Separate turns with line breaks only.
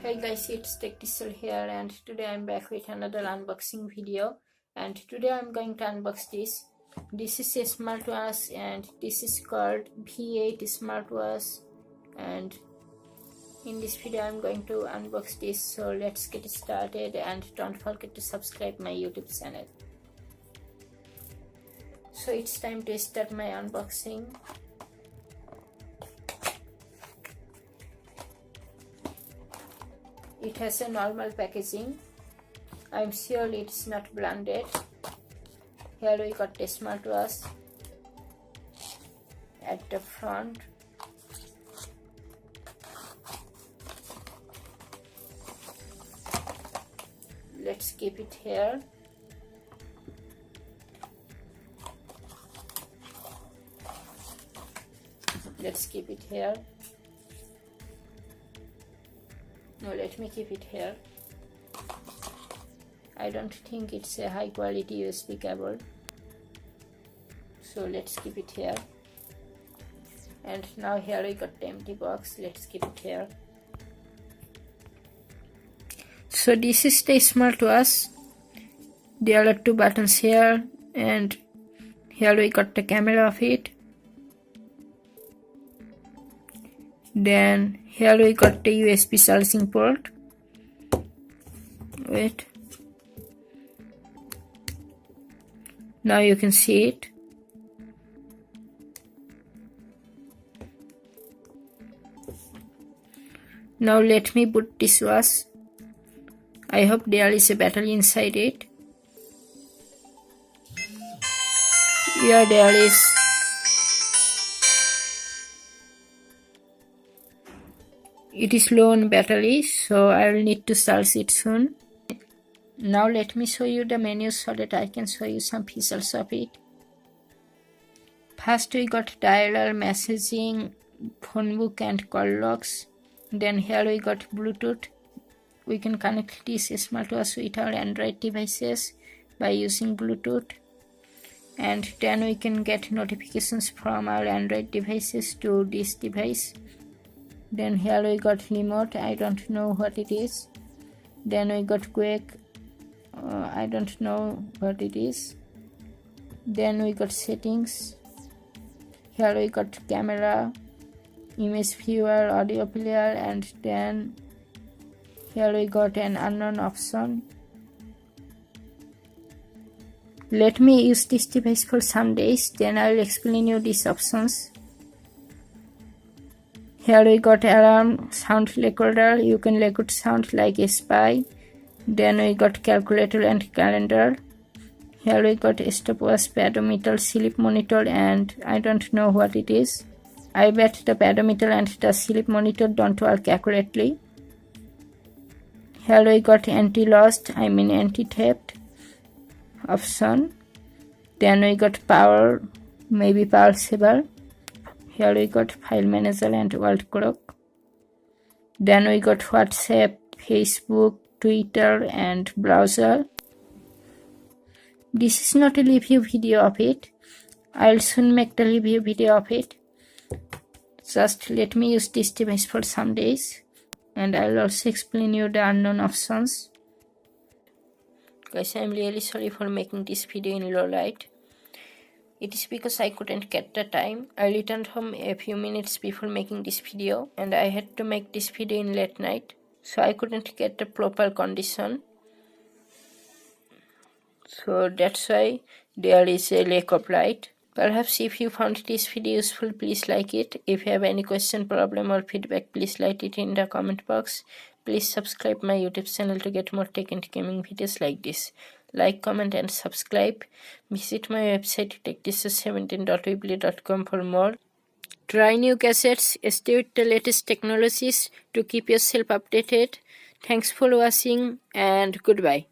Hey guys, it's TechDiesel here, and today I'm back with another unboxing video. And today I'm going to unbox this. This is a smartwatch, and this is called V8 smartwatch. And in this video I'm going to unbox this. So let's get started, and don't forget to subscribe my YouTube channel. So it's time to start my unboxing. It has a normal packaging. I'm sure it's not branded. Here we got the smartwatch at the front. Let's keep it here. Let's keep it here. No, let me keep it here. I don't think it's a high quality USB cable. So let's keep it here. And now here we got the empty box. Let's keep it here. So this is the smartwatch. There are two buttons here, and here we got the camera of it. Then here we got the USB charging port. Wait. Now you can see it. Now let me put this watch. I hope there is a battery inside it. Yeah, there is. It is low on battery, so I will need to charge it soon. Now let me show you the menu so that I can show you some features of it. First we got dialer, messaging, phone book and call logs. Then here we got Bluetooth. We can connect this smartwatch with our Android devices by using Bluetooth. And then we can get notifications from our Android devices to this device. Then here we got remote. I don't know what it is. Then we got quick. I don't know what it is. Then we got settings. Here we got camera, image viewer, audio player, and then here we got an unknown option. Let me use this device for some days, then I will explain you these options. Here we got alarm, sound recorder. You can record sound like a spy. Then we got calculator and calendar. Here we got stopwatch, pedometer, sleep monitor, and I don't know what it is. I bet the pedometer and the sleep monitor don't work accurately. Here we got anti-lost, anti-theft option. Then we got power, maybe power saver. Here we got file manager and world clock. Then we got WhatsApp, Facebook, Twitter and browser. This is not a review video of it. I'll soon make the review video of it. Just let me use this device for some days, and I'll also explain you the unknown options. Guys, I'm really sorry for making this video in low light. It is because I couldn't get the time. I returned home a few minutes before making this video, and I had to make this video in late night, so I couldn't get the proper condition. So that's why there is a lack of light. Perhaps if you found this video useful, please like it. If you have any question, problem or feedback, please write it in the comment box. Please subscribe my YouTube channel to get more tech and gaming videos like this. Like, comment and subscribe. Visit my website techdiesel17.weebly.com for more. Try new gadgets, stay with the latest technologies to keep yourself updated. Thanks for watching and goodbye.